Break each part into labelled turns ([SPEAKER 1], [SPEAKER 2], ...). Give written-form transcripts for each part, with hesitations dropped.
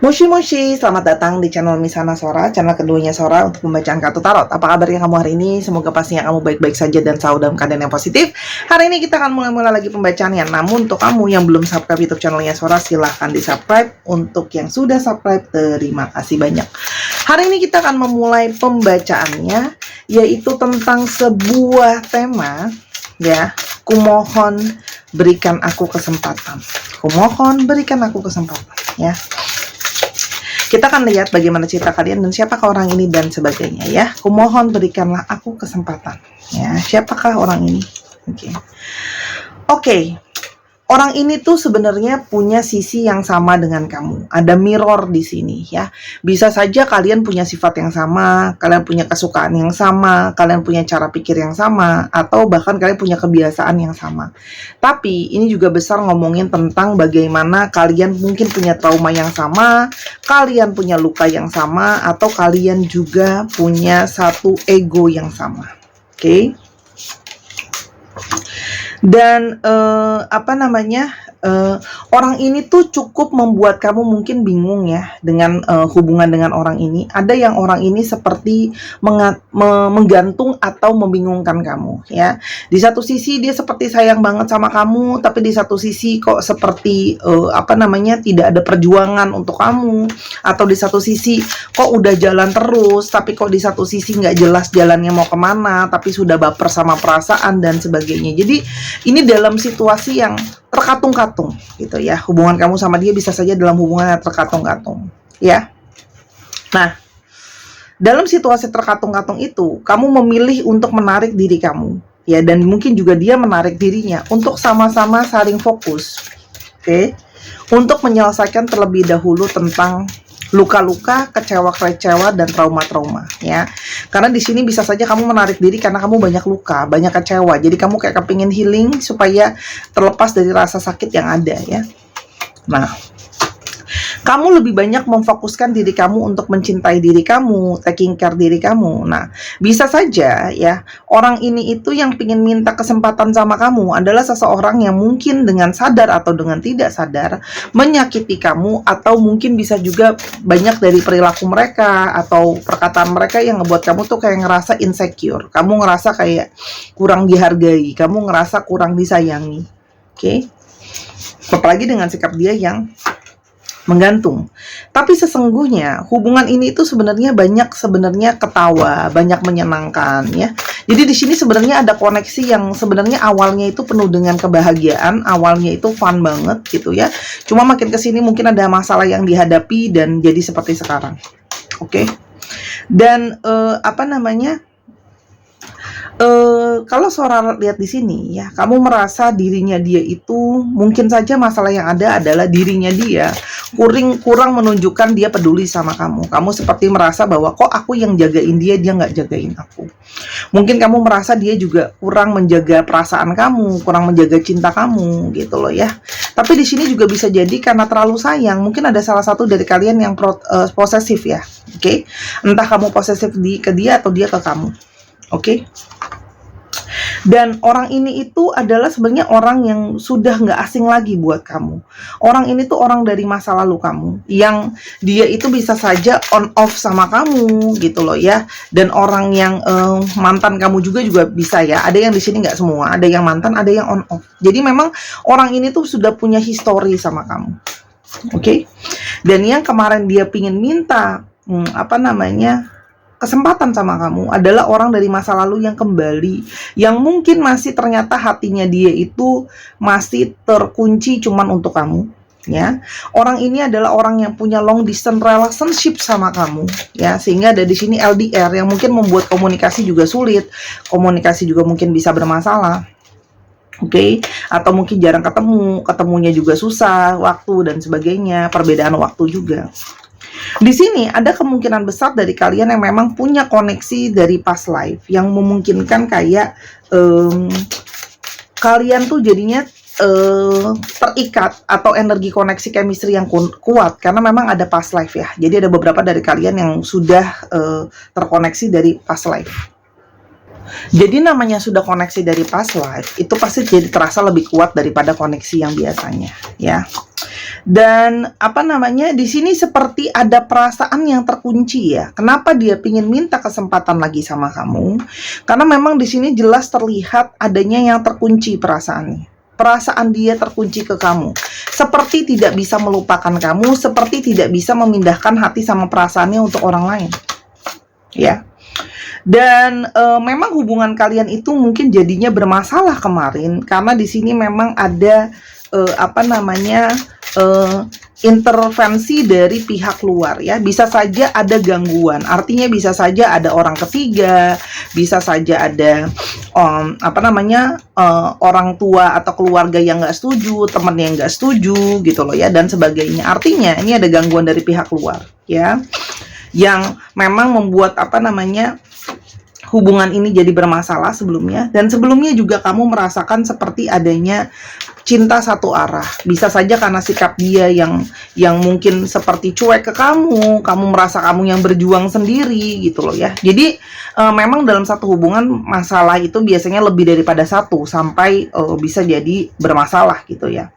[SPEAKER 1] Moshi Moshi, selamat datang di channel Misana Sora, channel keduanya Sora untuk pembacaan kartu tarot. Apa kabarnya kamu hari ini? Semoga pastinya kamu baik-baik saja dan selalu dalam keadaan yang positif. Hari ini kita akan mulai lagi pembacaannya. Namun untuk kamu yang belum subscribe YouTube channelnya Sora, silahkan di subscribe. Untuk yang sudah subscribe, terima kasih banyak. Hari ini kita akan memulai pembacaannya, yaitu tentang sebuah tema, ya. Kumohon berikan aku kesempatan. Kumohon berikan aku kesempatan, ya. Kita akan lihat bagaimana cerita kalian dan siapakah orang ini dan sebagainya, ya. Kumohon berikanlah aku kesempatan, ya. Siapakah orang ini? Oke. Orang ini tuh sebenarnya punya sisi yang sama dengan kamu. Ada mirror di sini, ya. Bisa saja kalian punya sifat yang sama, kalian punya kesukaan yang sama, kalian punya cara pikir yang sama, atau bahkan kalian punya kebiasaan yang sama. Tapi ini juga besar ngomongin tentang bagaimana kalian mungkin punya trauma yang sama, kalian punya luka yang sama, atau kalian juga punya satu ego yang sama. Oke? Dan orang ini tuh cukup membuat kamu mungkin bingung, ya, dengan hubungan dengan orang ini. Ada yang orang ini seperti menggantung atau membingungkan kamu, ya. Di satu sisi dia seperti sayang banget sama kamu, tapi di satu sisi kok seperti tidak ada perjuangan untuk kamu. Atau di satu sisi kok udah jalan terus, tapi kok di satu sisi nggak jelas jalannya mau kemana, tapi sudah baper sama perasaan dan sebagainya. Jadi ini dalam situasi yang terkatung-katung, gitu, ya. Hubungan kamu sama dia bisa saja dalam hubungan yang terkatung-katung, ya. Nah, dalam situasi terkatung-katung itu, kamu memilih untuk menarik diri kamu, ya, dan mungkin juga dia menarik dirinya untuk sama-sama saling fokus, oke, untuk menyelesaikan terlebih dahulu tentang luka-luka, kecewa-kecewa, dan trauma-trauma, ya. Karena di sini bisa saja kamu menarik diri karena kamu banyak luka, banyak kecewa. Jadi kamu kayak kepingin healing supaya terlepas dari rasa sakit yang ada, ya. Nah, kamu lebih banyak memfokuskan diri kamu untuk mencintai diri kamu, taking care diri kamu. Nah, bisa saja, ya, orang ini itu yang pingin minta kesempatan sama kamu adalah seseorang yang mungkin dengan sadar atau dengan tidak sadar menyakiti kamu, atau mungkin bisa juga banyak dari perilaku mereka atau perkataan mereka yang ngebuat kamu tuh kayak ngerasa insecure. Kamu ngerasa kayak kurang dihargai, kamu ngerasa kurang disayangi. Oke? Apalagi dengan sikap dia yang menggantung. Tapi sesungguhnya hubungan ini itu sebenarnya banyak ketawa, banyak menyenangkan, ya. Jadi di sini sebenarnya ada koneksi yang sebenarnya awalnya itu penuh dengan kebahagiaan, awalnya itu fun banget, gitu, ya. Cuma makin kesini mungkin ada masalah yang dihadapi dan jadi seperti sekarang. Oke. Dan kalau Sora lihat di sini, ya, kamu merasa dirinya dia itu mungkin saja masalah yang ada adalah dirinya dia kurang menunjukkan dia peduli sama kamu. Kamu seperti merasa bahwa kok aku yang jagain dia, dia nggak jagain aku. Mungkin kamu merasa dia juga kurang menjaga perasaan kamu, kurang menjaga cinta kamu, gitu loh, ya. Tapi di sini juga bisa jadi karena terlalu sayang. Mungkin ada salah satu dari kalian yang posesif, ya. Oke? Entah kamu posesif ke dia atau dia ke kamu. Oke? Dan orang ini itu adalah sebenarnya orang yang sudah nggak asing lagi buat kamu. Orang ini tuh orang dari masa lalu kamu, yang dia itu bisa saja on off sama kamu, gitu loh, ya. Dan orang yang mantan kamu juga bisa, ya. Ada yang di sini nggak semua, ada yang mantan, ada yang on off. Jadi memang orang ini tuh sudah punya history sama kamu. Oke? Dan yang kemarin dia pingin minta kesempatan sama kamu adalah orang dari masa lalu yang kembali, yang mungkin masih ternyata hatinya dia itu masih terkunci cuman untuk kamu, ya. Orang ini adalah orang yang punya long distance relationship sama kamu, ya, sehingga ada di sini LDR yang mungkin membuat komunikasi juga sulit, komunikasi juga mungkin bisa bermasalah. Oke, atau mungkin jarang ketemunya juga susah, waktu dan sebagainya, perbedaan waktu juga. Di sini ada kemungkinan besar dari kalian yang memang punya koneksi dari past life yang memungkinkan kayak kalian tuh jadinya terikat atau energi koneksi chemistry yang kuat karena memang ada past life, ya. Jadi ada beberapa dari kalian yang sudah terkoneksi dari past life. Jadi namanya sudah koneksi dari past life, itu pasti jadi terasa lebih kuat daripada koneksi yang biasanya, ya. Dan apa namanya, di sini seperti ada perasaan yang terkunci ya. Kenapa dia pingin minta kesempatan lagi sama kamu? Karena memang di sini jelas terlihat adanya yang terkunci perasaannya. Perasaan dia terkunci ke kamu. Seperti tidak bisa melupakan kamu, seperti tidak bisa memindahkan hati sama perasaannya untuk orang lain. Ya. Dan memang hubungan kalian itu mungkin jadinya bermasalah kemarin karena di sini memang ada apa namanya, intervensi dari pihak luar ya. Bisa saja ada gangguan, artinya bisa saja ada orang ketiga, bisa saja ada apa namanya, orang tua atau keluarga yang nggak setuju, teman yang nggak setuju gitu loh ya, dan sebagainya. Artinya ini ada gangguan dari pihak luar ya, yang memang membuat apa namanya, hubungan ini jadi bermasalah sebelumnya. Dan sebelumnya juga kamu merasakan seperti adanya cinta satu arah. Bisa saja karena sikap dia yang mungkin seperti cuek ke kamu, kamu merasa kamu yang berjuang sendiri gitu loh ya. Jadi memang dalam satu hubungan masalah itu biasanya lebih daripada satu sampai bisa jadi bermasalah gitu ya.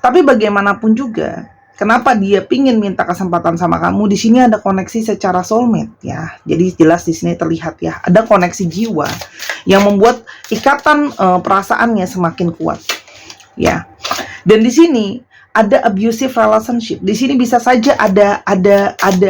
[SPEAKER 1] Tapi bagaimanapun juga, kenapa dia pingin minta kesempatan sama kamu? Di sini ada koneksi secara soulmate ya. Jadi jelas di sini terlihat ya, ada koneksi jiwa yang membuat ikatan perasaannya semakin kuat. Ya. Dan di sini ada abusive relationship. Di sini bisa saja ada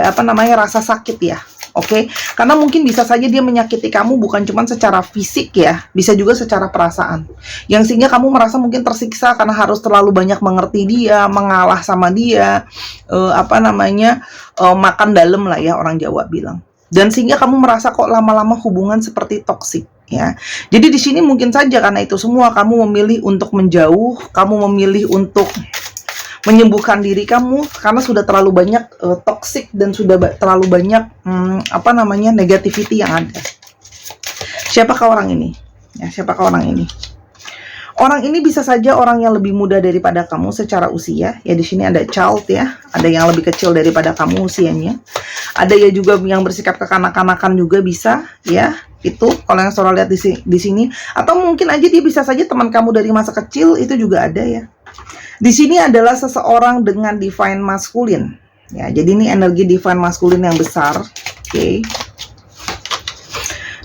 [SPEAKER 1] apa namanya, rasa sakit ya. Oke, karena mungkin bisa saja dia menyakiti kamu bukan cuma secara fisik ya, bisa juga secara perasaan. Yang sehingga kamu merasa mungkin tersiksa karena harus terlalu banyak mengerti dia, mengalah sama dia, apa namanya, makan dalam lah ya orang Jawa bilang. Dan sehingga kamu merasa kok lama-lama hubungan seperti toksik ya. Jadi di sini mungkin saja karena itu semua kamu memilih untuk menjauh, kamu memilih untuk menyembuhkan diri kamu karena sudah terlalu banyak toxic dan sudah terlalu banyak apa namanya, negativity yang ada. Siapakah orang ini? Ya, siapakah orang ini? Orang ini bisa saja orang yang lebih muda daripada kamu secara usia. Ya di sini ada child ya, ada yang lebih kecil daripada kamu usianya. Ada ya juga yang bersikap kekanak-kanakan juga bisa ya. Itu kalau yang Sora lihat di sini, atau mungkin aja dia bisa saja teman kamu dari masa kecil, itu juga ada ya. Di sini adalah seseorang dengan divine masculine. Ya, jadi ini energi divine masculine yang besar. Oke.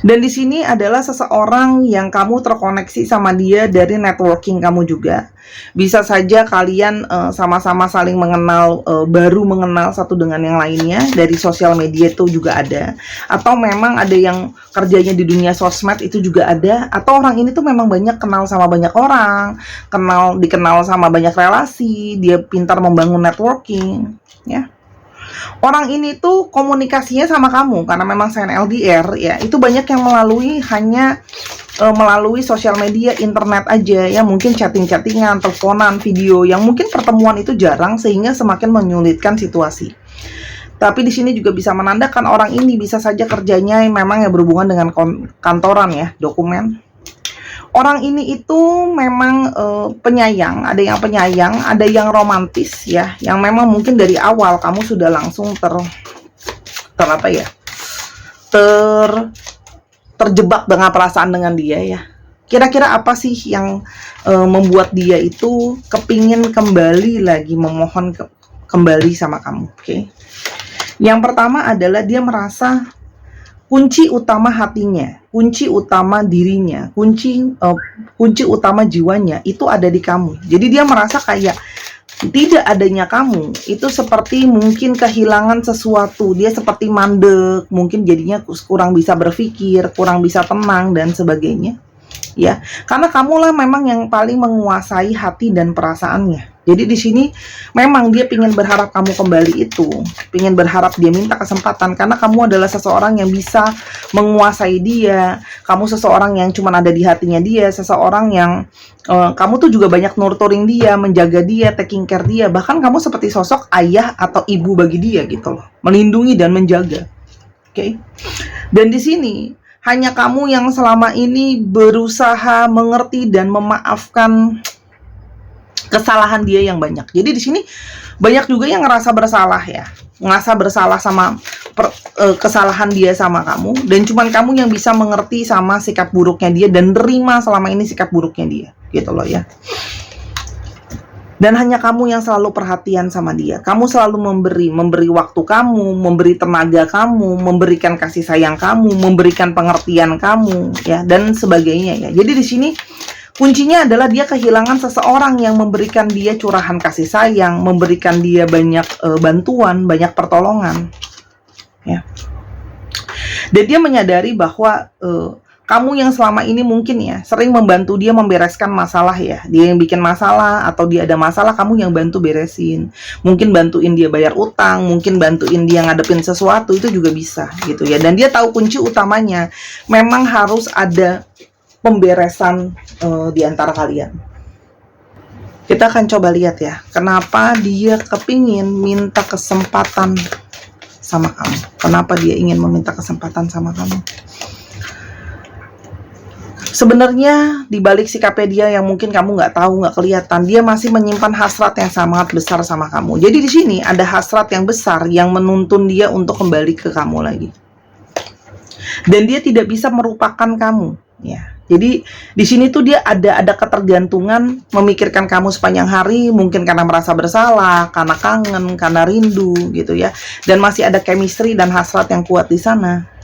[SPEAKER 1] Dan di sini adalah seseorang yang kamu terkoneksi sama dia dari networking kamu juga. Bisa saja kalian sama-sama saling mengenal, baru mengenal satu dengan yang lainnya dari sosial media itu juga ada. Atau memang ada yang kerjanya di dunia sosmed itu juga ada. Atau orang ini tuh memang banyak kenal sama banyak orang, dikenal sama banyak relasi, dia pintar membangun networking, ya. Orang ini tuh komunikasinya sama kamu karena memang sign LDR ya, itu banyak yang melalui sosial media, internet aja ya, mungkin chatting-chattingan, teleponan, video yang mungkin pertemuan itu jarang sehingga semakin menyulitkan situasi. Tapi di sini juga bisa menandakan orang ini bisa saja kerjanya memang ya berhubungan dengan kantoran ya, dokumen. Orang ini itu memang penyayang, ada yang penyayang, ada yang romantis ya, yang memang mungkin dari awal kamu sudah langsung terjebak dengan perasaan dengan dia ya. Kira-kira apa sih yang membuat dia itu kepingin kembali lagi, memohon kembali sama kamu? Oke. Yang pertama adalah dia merasa kunci utama hatinya, kunci utama dirinya, kunci utama jiwanya itu ada di kamu. Jadi dia merasa kayak tidak adanya kamu itu seperti mungkin kehilangan sesuatu. Dia seperti mandek, mungkin jadinya kurang bisa berpikir, kurang bisa tenang dan sebagainya. Ya, karena kamulah memang yang paling menguasai hati dan perasaannya. Jadi di sini memang dia ingin berharap kamu kembali itu, ingin berharap dia minta kesempatan karena kamu adalah seseorang yang bisa menguasai dia. Kamu seseorang yang cuma ada di hatinya dia, seseorang yang kamu tuh juga banyak nurturing dia, menjaga dia, taking care dia. Bahkan kamu seperti sosok ayah atau ibu bagi dia gitu loh, melindungi dan menjaga. Oke. Dan di sini hanya kamu yang selama ini berusaha mengerti dan memaafkan kesalahan dia yang banyak. Jadi di sini banyak juga yang ngerasa bersalah ya, ngerasa bersalah sama kesalahan dia sama kamu, dan cuman kamu yang bisa mengerti sama sikap buruknya dia dan terima selama ini sikap buruknya dia, gitu loh ya. Dan hanya kamu yang selalu perhatian sama dia. Kamu selalu memberi waktu kamu, memberi tenaga kamu, memberikan kasih sayang kamu, memberikan pengertian kamu, ya, dan sebagainya, ya. Jadi di sini kuncinya adalah dia kehilangan seseorang yang memberikan dia curahan kasih sayang, memberikan dia banyak bantuan, banyak pertolongan, ya. Dan dia menyadari bahwa kamu yang selama ini mungkin ya sering membantu dia membereskan masalah, ya. Dia yang bikin masalah atau dia ada masalah, kamu yang bantu beresin. Mungkin bantuin dia bayar utang, mungkin bantuin dia ngadepin sesuatu, itu juga bisa gitu ya. Dan dia tahu kunci utamanya memang harus ada pemberesan di antara kalian. Kita akan coba lihat ya, kenapa dia kepingin minta kesempatan sama kamu. Kenapa dia ingin meminta kesempatan sama kamu? Sebenarnya di balik sikapnya dia yang mungkin kamu nggak tahu, nggak kelihatan, dia masih menyimpan hasrat yang sangat besar sama kamu. Jadi di sini ada hasrat yang besar yang menuntun dia untuk kembali ke kamu lagi. Dan dia tidak bisa merupakan kamu, ya. Jadi di sini tuh dia ada ketergantungan, memikirkan kamu sepanjang hari, mungkin karena merasa bersalah, karena kangen, karena rindu gitu ya. Dan masih ada chemistry dan hasrat yang kuat di sana.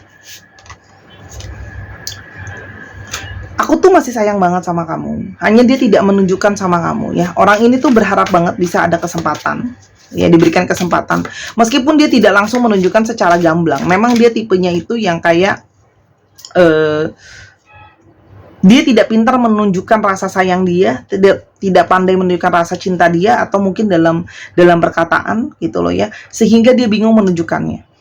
[SPEAKER 1] Aku tuh masih sayang banget sama kamu. Hanya dia tidak menunjukkan sama kamu, ya. Orang ini tuh berharap banget bisa ada kesempatan, ya, diberikan kesempatan. Meskipun dia tidak langsung menunjukkan secara gamblang. Memang dia tipenya itu yang kayak dia tidak pintar menunjukkan rasa sayang dia, tidak pandai menunjukkan rasa cinta dia, atau mungkin dalam perkataan gitu loh, ya. Sehingga dia bingung menunjukkannya.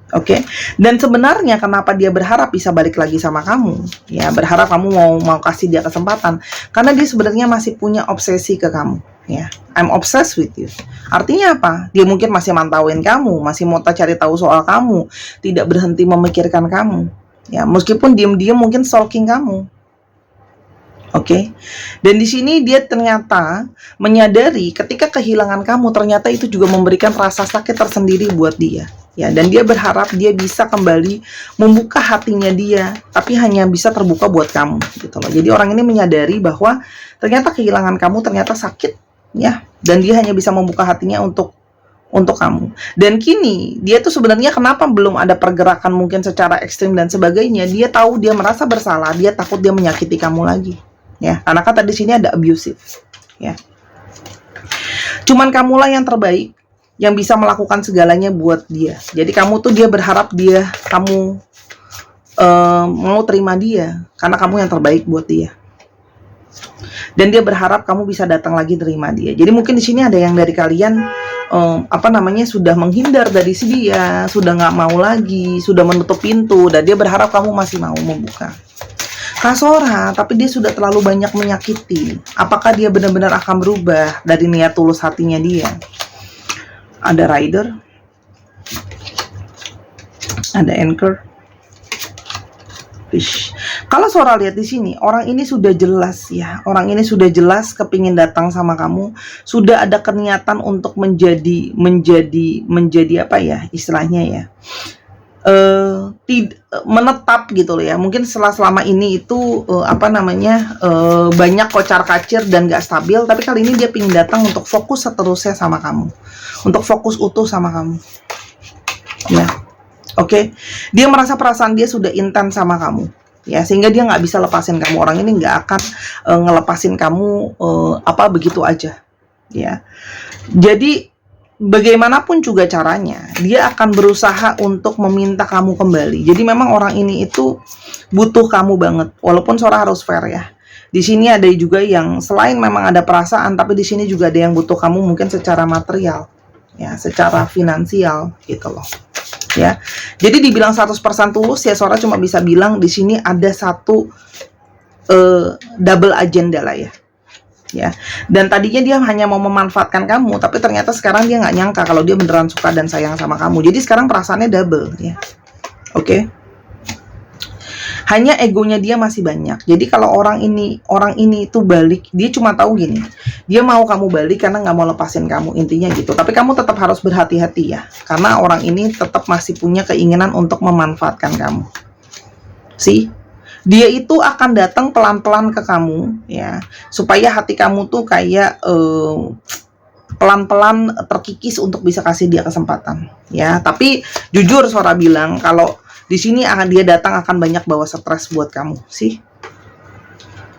[SPEAKER 1] Oke, dan sebenarnya kenapa dia berharap bisa balik lagi sama kamu, ya, berharap kamu mau kasih dia kesempatan, karena dia sebenarnya masih punya obsesi ke kamu, ya. I'm obsessed with you. Artinya apa? Dia mungkin masih mantauin kamu, masih mau cari tahu soal kamu, tidak berhenti memikirkan kamu, ya, meskipun diam-diam mungkin stalking kamu. Oke, dan di sini dia ternyata menyadari ketika kehilangan kamu, ternyata itu juga memberikan rasa sakit tersendiri buat dia, ya. Dan dia berharap dia bisa kembali membuka hatinya dia, tapi hanya bisa terbuka buat kamu, gitu loh. Jadi orang ini menyadari bahwa ternyata kehilangan kamu ternyata sakit, ya. Dan dia hanya bisa membuka hatinya untuk kamu. Dan kini dia tuh sebenarnya kenapa belum ada pergerakan mungkin secara ekstrim dan sebagainya? Dia tahu dia merasa bersalah, dia takut dia menyakiti kamu lagi. Ya, karena kata di sini ada abusive, ya. Cuman kamulah yang terbaik yang bisa melakukan segalanya buat dia. Jadi kamu tuh dia berharap kamu mau terima dia karena kamu yang terbaik buat dia. Dan dia berharap kamu bisa datang lagi terima dia. Jadi mungkin di sini ada yang dari kalian sudah menghindar dari si dia, sudah nggak mau lagi, sudah menutup pintu, dan dia berharap kamu masih mau membuka. Kasora, tapi dia sudah terlalu banyak menyakiti. Apakah dia benar-benar akan berubah dari niat tulus hatinya dia? Ada Rider, ada Anchor, Fish. Kalau Sora lihat di sini, orang ini sudah jelas, ya. Orang ini sudah jelas kepingin datang sama kamu. Sudah ada keniatan untuk menjadi apa ya istilahnya, ya. Menetap gitu loh, ya. Mungkin selama ini itu banyak kocar-kacir dan gak stabil, tapi kali ini dia pingin datang untuk fokus seterusnya sama kamu, untuk fokus utuh sama kamu, ya. Oke. Dia merasa perasaan dia sudah intens sama kamu, ya, sehingga dia nggak bisa lepasin kamu. Orang ini nggak akan ngelepasin kamu begitu aja, ya. Jadi bagaimanapun juga caranya, dia akan berusaha untuk meminta kamu kembali. Jadi memang orang ini itu butuh kamu banget. Walaupun Sora harus fair, ya. Di sini ada juga yang selain memang ada perasaan, tapi di sini juga ada yang butuh kamu mungkin secara material, ya, secara finansial gitu loh. Ya. Jadi dibilang 100% tulus, ya, Sora cuma bisa bilang di sini ada satu double agenda lah, ya. Ya, dan tadinya dia hanya mau memanfaatkan kamu, tapi ternyata sekarang dia nggak nyangka kalau dia beneran suka dan sayang sama kamu. Jadi sekarang perasaannya double, ya. Oke. Hanya egonya dia masih banyak. Jadi kalau orang ini itu balik, dia cuma tahu gini, dia mau kamu balik karena nggak mau lepasin kamu, intinya gitu. Tapi kamu tetap harus berhati-hati, ya, karena orang ini tetap masih punya keinginan untuk memanfaatkan kamu. Dia itu akan datang pelan-pelan ke kamu ya, supaya hati kamu tuh kayak pelan-pelan terkikis untuk bisa kasih dia kesempatan ya. Tapi jujur Sora bilang kalau di sini dia datang akan banyak bawa stres buat kamu sih.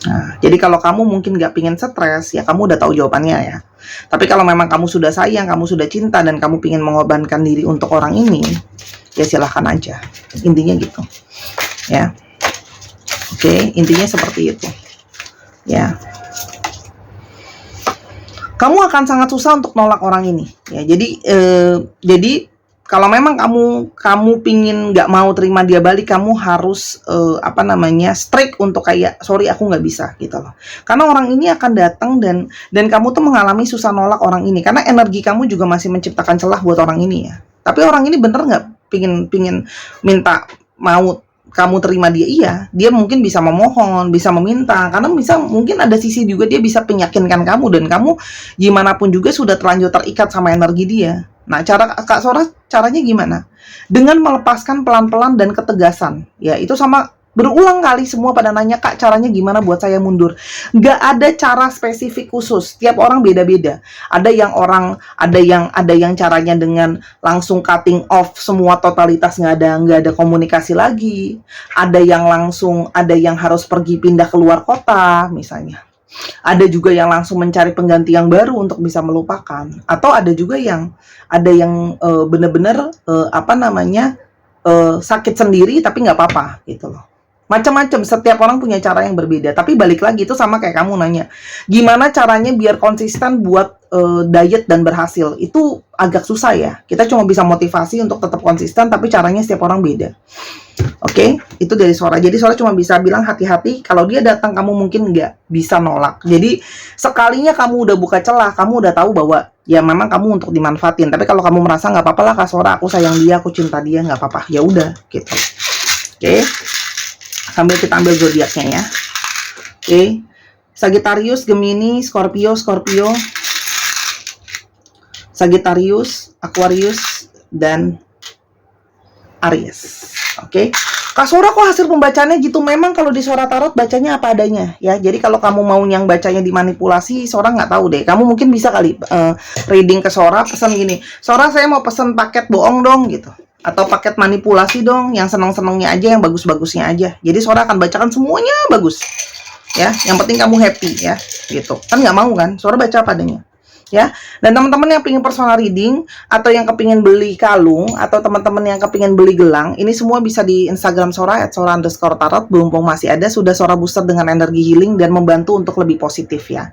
[SPEAKER 1] Nah, jadi kalau kamu mungkin nggak pingin stres, ya kamu udah tahu jawabannya ya. Tapi kalau memang kamu sudah sayang, kamu sudah cinta, dan kamu pingin mengorbankan diri untuk orang ini, ya silahkan aja. Intinya gitu. Ya. Oke, intinya seperti itu. Ya. Kamu akan sangat susah untuk nolak orang ini. Ya, jadi kalau memang kamu pingin nggak mau terima dia balik, kamu harus strict untuk kayak sorry aku nggak bisa gitu loh. Karena orang ini akan datang dan kamu tuh mengalami susah nolak orang ini karena energi kamu juga masih menciptakan celah buat orang ini ya. Tapi orang ini bener nggak pingin minta mau kamu terima dia? Iya, dia mungkin bisa memohon, bisa meminta, karena mungkin ada sisi juga dia bisa meyakinkan kamu, dan kamu gimana pun juga sudah terlanjur terikat sama energi dia. Nah, Kak Sora caranya gimana? Dengan melepaskan pelan-pelan dan ketegasan. Ya, itu sama berulang kali semua pada nanya, Kak, caranya gimana buat saya mundur? Nggak ada cara spesifik khusus. Tiap orang beda-beda. Ada yang caranya dengan langsung cutting off semua totalitas, nggak ada komunikasi lagi. Ada yang harus pergi pindah keluar kota misalnya. Ada juga yang langsung mencari pengganti yang baru untuk bisa melupakan, atau ada juga yang benar-benar sakit sendiri tapi nggak apa-apa gitu loh. Macam-macam, setiap orang punya cara yang berbeda. Tapi balik lagi itu sama kayak kamu nanya, gimana caranya biar konsisten buat diet dan berhasil? Itu agak susah ya. Kita cuma bisa motivasi untuk tetap konsisten, tapi caranya setiap orang beda. Oke, itu dari Sora. Jadi Sora cuma bisa bilang hati-hati, kalau dia datang kamu mungkin nggak bisa nolak. Jadi sekalinya kamu udah buka celah, kamu udah tahu bahwa ya memang kamu untuk dimanfaatin. Tapi kalau kamu merasa nggak apa-apa lah Kak Sora, aku sayang dia, aku cinta dia, nggak apa-apa. Ya udah, gitu. Oke. Sambil kita ambil zodiaknya ya. Oke. Sagittarius, Gemini, Scorpio, Sagittarius, Aquarius, dan Aries. Oke. Kak Sora kok hasil pembacanya gitu? Memang kalau di Sora Tarot bacanya apa adanya ya. Jadi kalau kamu mau yang bacanya dimanipulasi, Sora nggak tahu deh. Kamu mungkin bisa kali reading ke Sora, pesan gini, Sora saya mau pesan paket bohong dong gitu. Atau paket manipulasi dong, yang seneng-senengnya aja, yang bagus-bagusnya aja. Jadi Sora akan bacakan semuanya bagus. Ya, yang penting kamu happy ya, gitu. Kan nggak mau kan? Sora baca apa adanya. Ya, dan teman-teman yang pengen personal reading atau yang kepingin beli kalung atau teman-teman yang kepingin beli gelang, ini semua bisa di Instagram Sora @sora_tarot. Mumpung masih ada, sudah Sora booster dengan energi healing dan membantu untuk lebih positif ya.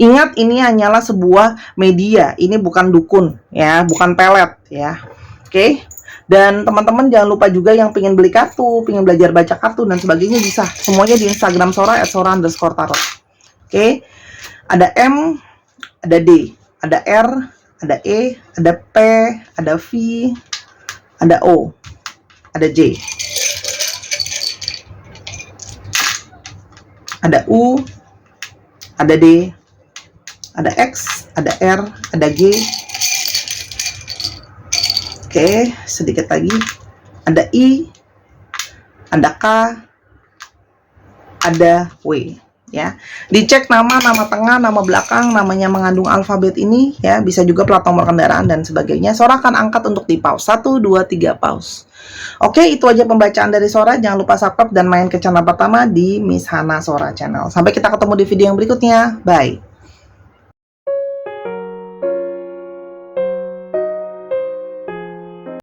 [SPEAKER 1] Ingat, ini hanyalah sebuah media, ini bukan dukun ya, bukan pelet ya. Oke. Dan teman-teman jangan lupa juga yang pengen beli kartu, pengen belajar baca kartu dan sebagainya, bisa semuanya di Instagram Sora @sora_tarot. Oke. Ada M, ada D, ada R, ada E, ada P, ada V, ada O, ada J, ada U, ada D, ada X, ada R, ada G. Oke, sedikit lagi. Ada I, ada K, ada W. Ya, dicek nama tengah, nama belakang, namanya mengandung alfabet ini ya, bisa juga plat nomor kendaraan dan sebagainya. Sora akan angkat untuk di pause 1, 2, 3 pause. Oke, itu aja pembacaan dari Sora. Jangan lupa subscribe dan main ke channel pertama di Miss Hana Sora Channel. Sampai kita ketemu di video yang berikutnya. Bye.